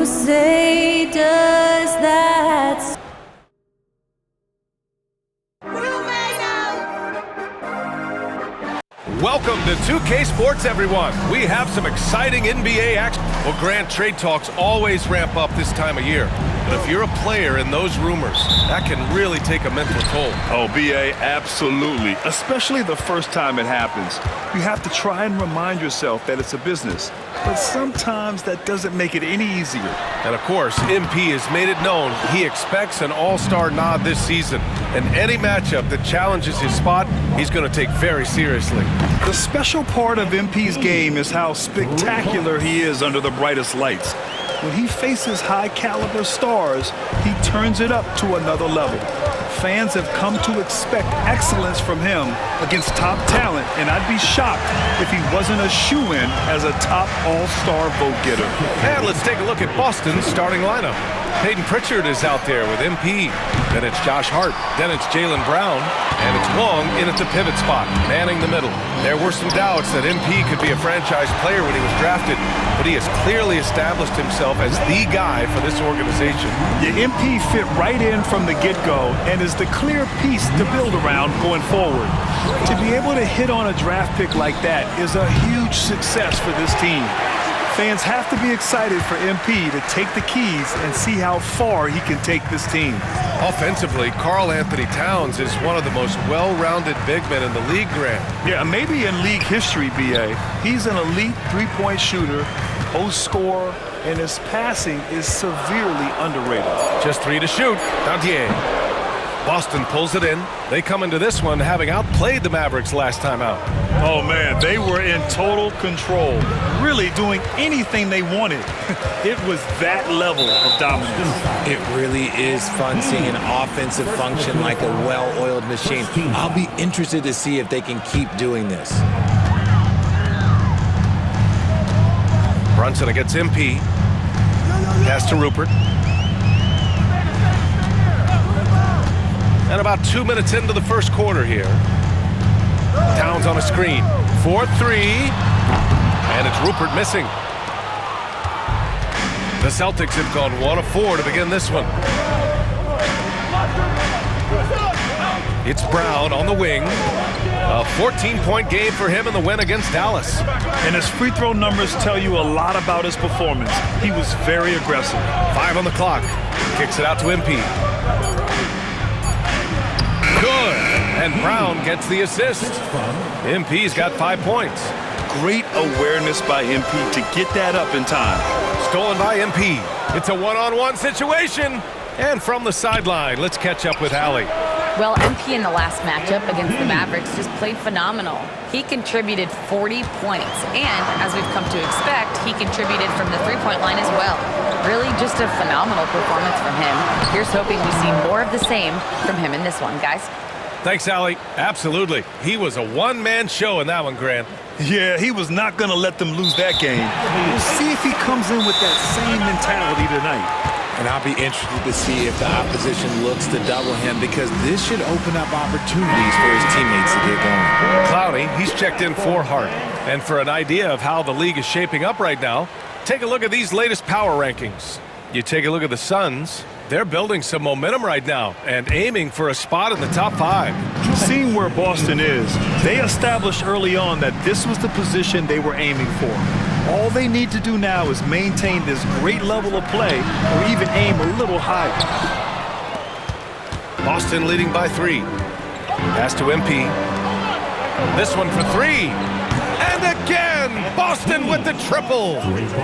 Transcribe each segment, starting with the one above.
You say, does that Welcome to 2K Sports, everyone. We have some exciting NBA action. Well, Grant, trade talks always ramp up this time of year. But if you're a player in those rumors, that can really take a mental toll. Oh, B.A., absolutely. Especially the first time it happens. You have to try and remind yourself that it's a business. But sometimes that doesn't make it any easier. And of course, MP has made it known he expects an all-star nod this season. And any matchup that challenges his spot, he's going to take very seriously. The special part of MP's game is how spectacular he is under the brightest lights. When he faces high-caliber stars, he turns it up to another level. Fans have come to expect excellence from him against top talent, and I'd be shocked if he wasn't a shoo-in as a top all-star vote-getter. And let's take a look at Boston's starting lineup. Peyton Pritchard is out there with MP. Then it's Josh Hart. Then it's Jaylen Brown. And it's Wong in at the pivot spot, manning the middle. There were some doubts that MP could be a franchise player when he was drafted, but he has clearly established himself as the guy for this organization. The MP fit right in from the get-go and is the clear piece to build around going forward. To be able to hit on a draft pick like that is a huge success for this team. Fans have to be excited for MP to take the keys and see how far he can take this team. Offensively, Karl Anthony Towns is one of the most well-rounded big men in the league, Grant. Yeah, maybe in league history, B.A. He's an elite three-point shooter, post scorer, and his passing is severely underrated. Just 3 to shoot. Dantier. Boston pulls it in. They come into this one having outplayed the Mavericks last time out. Oh, man, they were in total control, really doing anything they wanted. It was that level of dominance. It really is fun seeing an offensive function like a well-oiled machine. I'll be interested to see if they can keep doing this. Brunson against MP. Pass to Rupert. And about 2 minutes into the first quarter here. Towns on a screen. 4-3. And it's Rupert missing. The Celtics have gone 1 of 4 to begin this one. It's Brown on the wing. A 14-point game for him in the win against Dallas. And his free throw numbers tell you a lot about his performance. He was very aggressive. 5 on the clock. Kicks it out to MP. Good. And Brown gets the assist. MP's got 5 points. Great awareness by MP to get that up in time. Stolen by MP. It's a one-on-one situation. And from the sideline, let's catch up with Allie. Well, MP in the last matchup against the Mavericks just played phenomenal. He contributed 40 points, and as we've come to expect, he contributed from the three-point line as well. Really just a phenomenal performance from him. Here's hoping we see more of the same from him in this one, guys. Thanks, Allie. Absolutely. He was a one-man show in that one, Grant. Yeah, he was not going to let them lose that game. We'll see if he comes in with that same mentality tonight. And I'll be interested to see if the opposition looks to double him, because this should open up opportunities for his teammates to get going. Clowney, he's checked in for Hart. And for an idea of how the league is shaping up right now, take a look at these latest power rankings. You take a look at the Suns. They're building some momentum right now and aiming for a spot in the top 5. Seeing where Boston is, they established early on that this was the position they were aiming for. All they need to do now is maintain this great level of play or even aim a little higher. Boston leading by 3. Pass to MP. This one for 3. And again, Boston with the triple.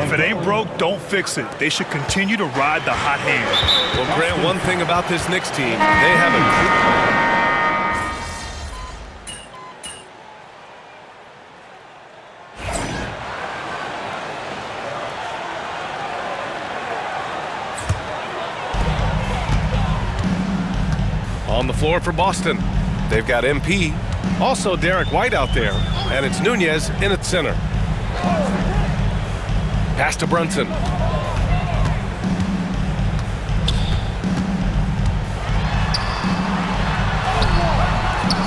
If it ain't broke, don't fix it. They should continue to ride the hot hand. Well, Grant, one thing about this Knicks team, they have a... On the floor for Boston, they've got MP, also Derek White out there, and it's Nunez in at center. Pass to Brunson.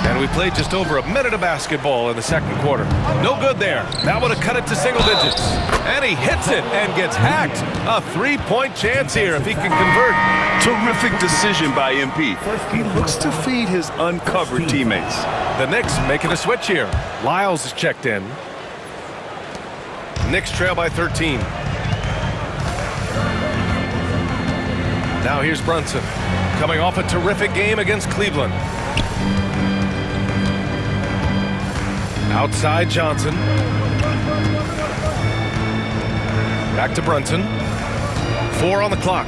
And And we played just over a minute of basketball in the second quarter. No good there. That would have cut it to single digits. And he hits it and gets hacked. A three-point chance here if he can convert. Terrific decision by MP. He looks to feed his uncovered teammates. The Knicks making a switch here. Lyles is checked in. Knicks trail by 13. Now here's Brunson, coming off a terrific game against Cleveland. Outside Johnson. Back to Brunson. 4 on the clock.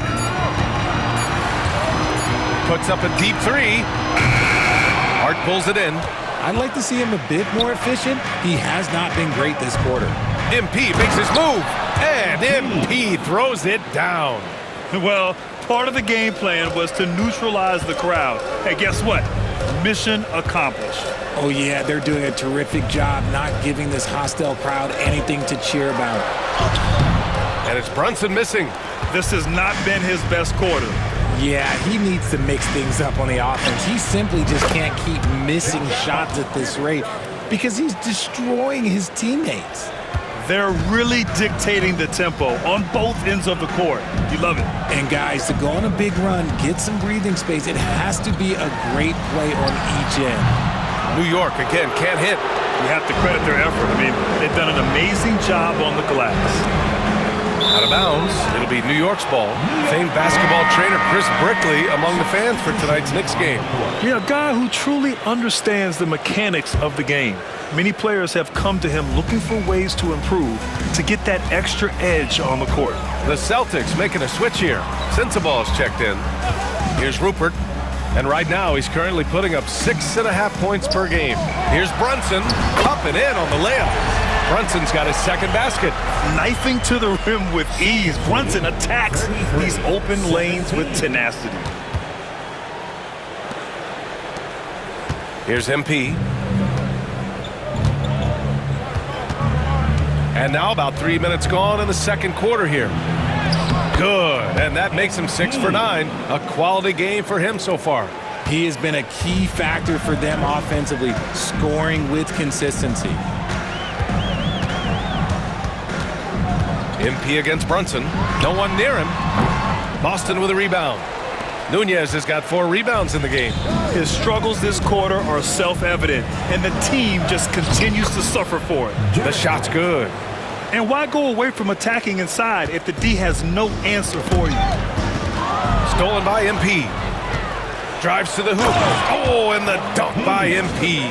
Puts up a deep three. Hart pulls it in. I'd like to see him a bit more efficient. He has not been great this quarter. MP makes his move, and MP throws it down. Well, part of the game plan was to neutralize the crowd. Hey, guess what? Mission accomplished. Oh, yeah, they're doing a terrific job not giving this hostile crowd anything to cheer about. And it's Brunson missing. This has not been his best quarter. Yeah, he needs to mix things up on the offense. He simply just can't keep missing shots at this rate because he's destroying his teammates. They're really dictating the tempo on both ends of the court. You love it. And guys, to go on a big run, get some breathing space, it has to be a great play on each end. New York, again, can't hit. You have to credit their effort. I mean, they've done an amazing job on the glass. Out of bounds, it'll be New York's ball. Famed basketball trainer Chris Brickley among the fans for tonight's Knicks game. Yeah, a guy who truly understands the mechanics of the game. Many players have come to him looking for ways to improve, to get that extra edge on the court. The Celtics making a switch here. Sensaball's checked in. Here's Rupert. And right now, he's currently putting up 6.5 points per game. Here's Brunson, up and in on the layup. Brunson's got his second basket. Knifing to the rim with ease. Brunson attacks these open lanes with tenacity. Here's MP. And now about 3 minutes gone in the second quarter here. Good, and that makes him 6 for 9. A quality game for him so far. He has been a key factor for them offensively, scoring with consistency. MP against Brunson. No one near him. Boston with a rebound. Nunez has got 4 rebounds in the game. His struggles this quarter are self-evident, and the team just continues to suffer for it. The shot's good. And why go away from attacking inside if the D has no answer for you? Stolen by MP. Drives to the hoop. Oh, and the dunk by MP.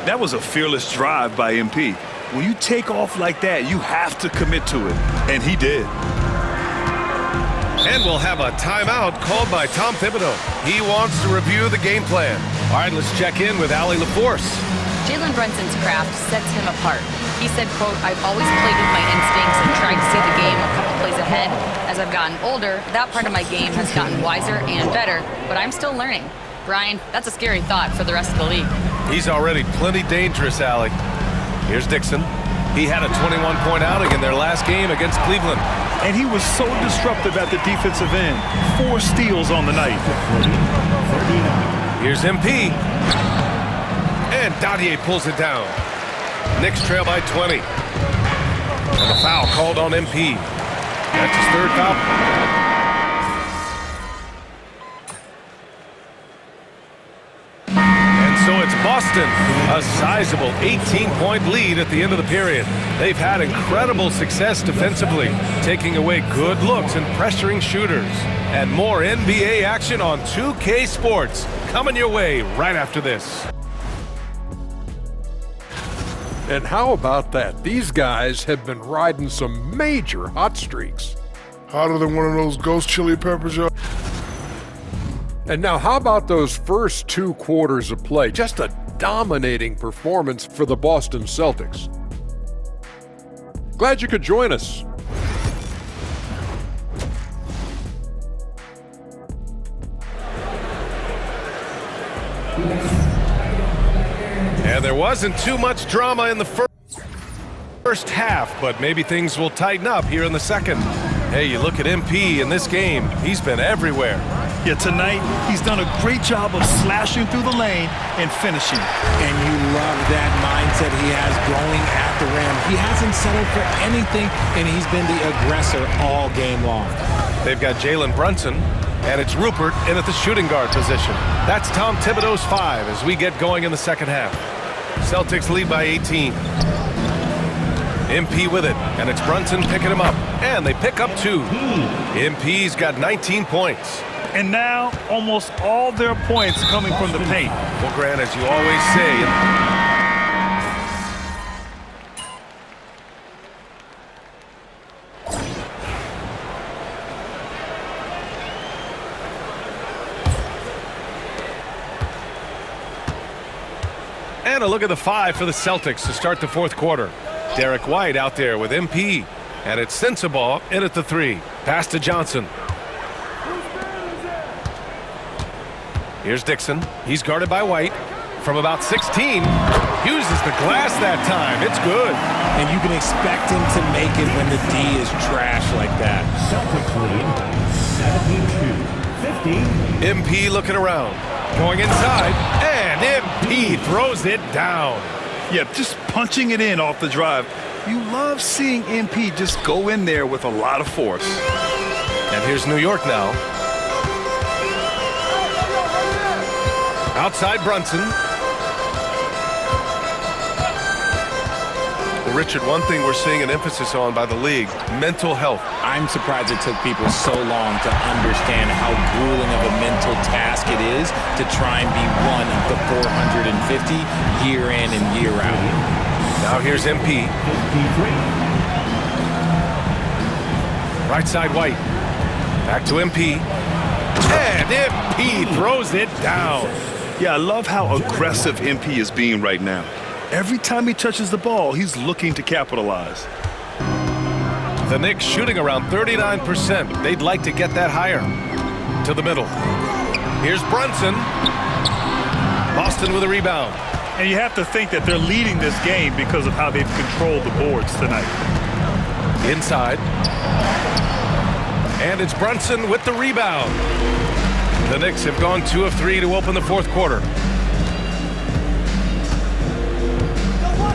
That was a fearless drive by MP. When you take off like that, you have to commit to it. And he did. And we'll have a timeout called by Tom Thibodeau. He wants to review the game plan. All right, let's check in with Allie LaForce. Jalen Brunson's craft sets him apart. He said, quote, "I've always played with my instincts and tried to see the game a couple plays ahead. As I've gotten older, that part of my game has gotten wiser and better, but I'm still learning." Brian, that's a scary thought for the rest of the league. He's already plenty dangerous, Allie. Here's Dixon. He had a 21-point outing in their last game against Cleveland. And he was so disruptive at the defensive end. 4 steals on the night. Here's MP. And Dadier pulls it down. Knicks trail by 20. And a foul called on MP. That's his 3rd foul. So it's Boston, a sizable 18-point lead at the end of the period. They've had incredible success defensively, taking away good looks and pressuring shooters. And more NBA action on 2K Sports coming your way right after this. And how about that? These guys have been riding some major hot streaks. Hotter than one of those ghost chili peppers, y'all. And now how about those first 2 quarters of play? Just a dominating performance for the Boston Celtics. Glad you could join us. And there wasn't too much drama in the first half, but maybe things will tighten up here in the second. Hey, you look at MP in this game, he's been everywhere. Yeah, tonight he's done a great job of slashing through the lane and finishing. And you love that mindset he has going at the rim. He hasn't settled for anything, and he's been the aggressor all game long. They've got Jalen Brunson, and it's Rupert in at the shooting guard position. That's Tom Thibodeau's 5 as we get going in the second half. Celtics lead by 18. MP with it, and it's Brunson picking him up, and they pick up 2. MP's got 19 points. And now almost all their points coming from the paint. Well, Grant, as you always say, and a look at the 5 for the Celtics to start the fourth quarter. Derek White out there with MP, and it's Sensabaugh in at the 3. Pass to Johnson. Here's Dixon. He's guarded by White. From about 16, uses the glass that time. It's good. And you can expect him to make it when the D is trash like that. Celtics lead 72-50. MP looking around. Going inside, and MP throws it down. Yeah, just punching it in off the drive. You love seeing MP just go in there with a lot of force. And here's New York now. Outside Brunson. Well, Richard, one thing we're seeing an emphasis on by the league, mental health. I'm surprised it took people so long to understand how grueling of a mental task it is to try and be one of the 450 year in and year out. Now here's MP. Right side White. Back to MP. And MP throws it down. Yeah, I love how aggressive MP is being right now. Every time he touches the ball, he's looking to capitalize. The Knicks shooting around 39%. They'd like to get that higher. To the middle. Here's Brunson. Boston with a rebound. And you have to think that they're leading this game because of how they've controlled the boards tonight. Inside. And it's Brunson with the rebound. The Knicks have gone 2 of 3 to open the fourth quarter.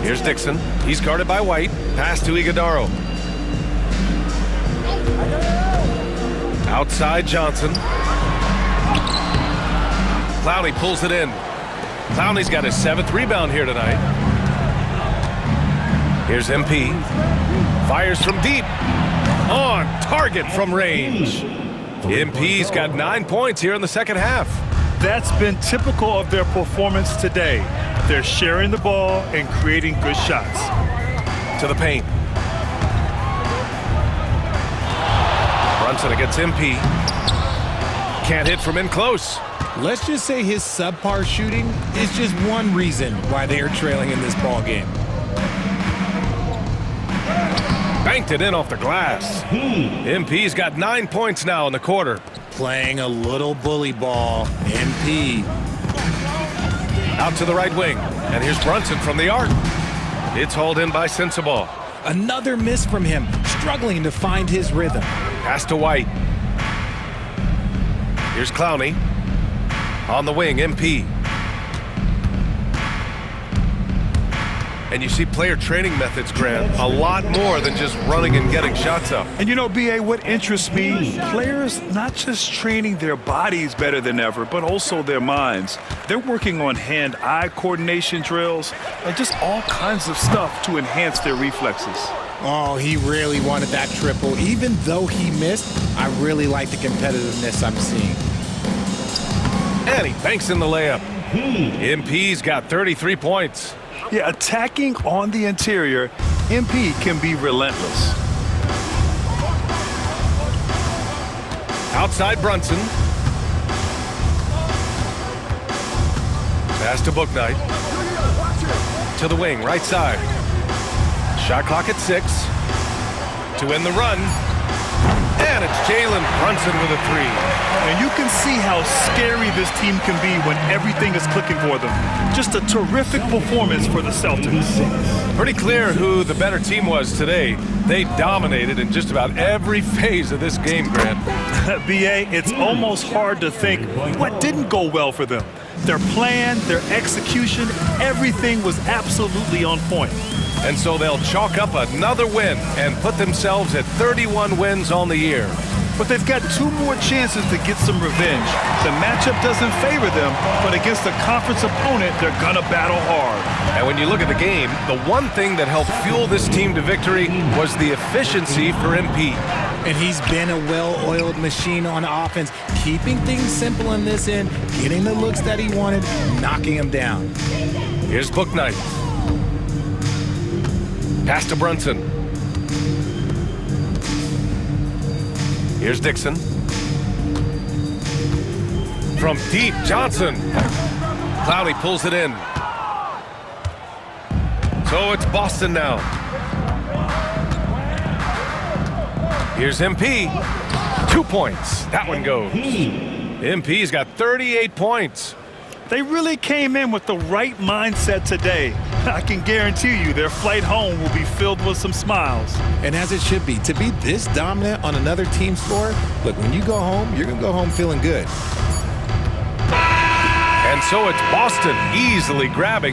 Here's Dixon. He's guarded by White. Pass to Iguodaro. Outside Johnson. Clowney pulls it in. Clowney's got his 7th rebound here tonight. Here's MP. Fires from deep. On target from range. MP's got 9 points here in the second half. That's been typical of their performance today. They're sharing the ball and creating good shots. To the paint. Brunson against MP. Can't hit from in close. Let's just say his subpar shooting is just one reason why they are trailing in this ball game. Banked it in off the glass. MP's got 9 points now in the quarter. Playing a little bully ball. MP. Out to the right wing. And here's Brunson from the arc. It's hauled in by Sensabaugh. Another miss from him, struggling to find his rhythm. Pass to White. Here's Clowney. On the wing, MP. And you see player training methods, Grant, a lot more than just running and getting shots up. And you know, B.A., what interests me, players not just training their bodies better than ever, but also their minds. They're working on hand-eye coordination drills and just all kinds of stuff to enhance their reflexes. Oh, he really wanted that triple. Even though he missed, I really like the competitiveness I'm seeing. And he banks in the layup. MP's got 33 points. Yeah, attacking on the interior, MP can be relentless. Outside Brunson. Pass to Bouknight. To the wing, right side. Shot clock at 6. To end the run. And it's Jalen Brunson with a three. And you can see how scary this team can be when everything is clicking for them. Just a terrific performance for the Celtics. Pretty clear who the better team was today. They dominated in just about every phase of this game, Grant. B.A., it's almost hard to think what didn't go well for them. Their plan, their execution, everything was absolutely on point. And so they'll chalk up another win and put themselves at 31 wins on the year. But they've got 2 more chances to get some revenge. The matchup doesn't favor them, but against a conference opponent, they're gonna battle hard. And when you look at the game, the one thing that helped fuel this team to victory was the efficiency for MP. And he's been a well-oiled machine on offense, keeping things simple in this end, getting the looks that he wanted, knocking them down. Here's Bouknight. Pass to Brunson. Here's Dixon. From deep, Johnson. Clowney pulls it in. So it's Boston now. Here's MP. 2 points. That one goes. MP's got 38 points. They really came in with the right mindset today. I can guarantee you their flight home will be filled with some smiles. And as it should be, to be this dominant on another team's floor, look, when you go home, you're going to go home feeling good. And so it's Boston easily grabbing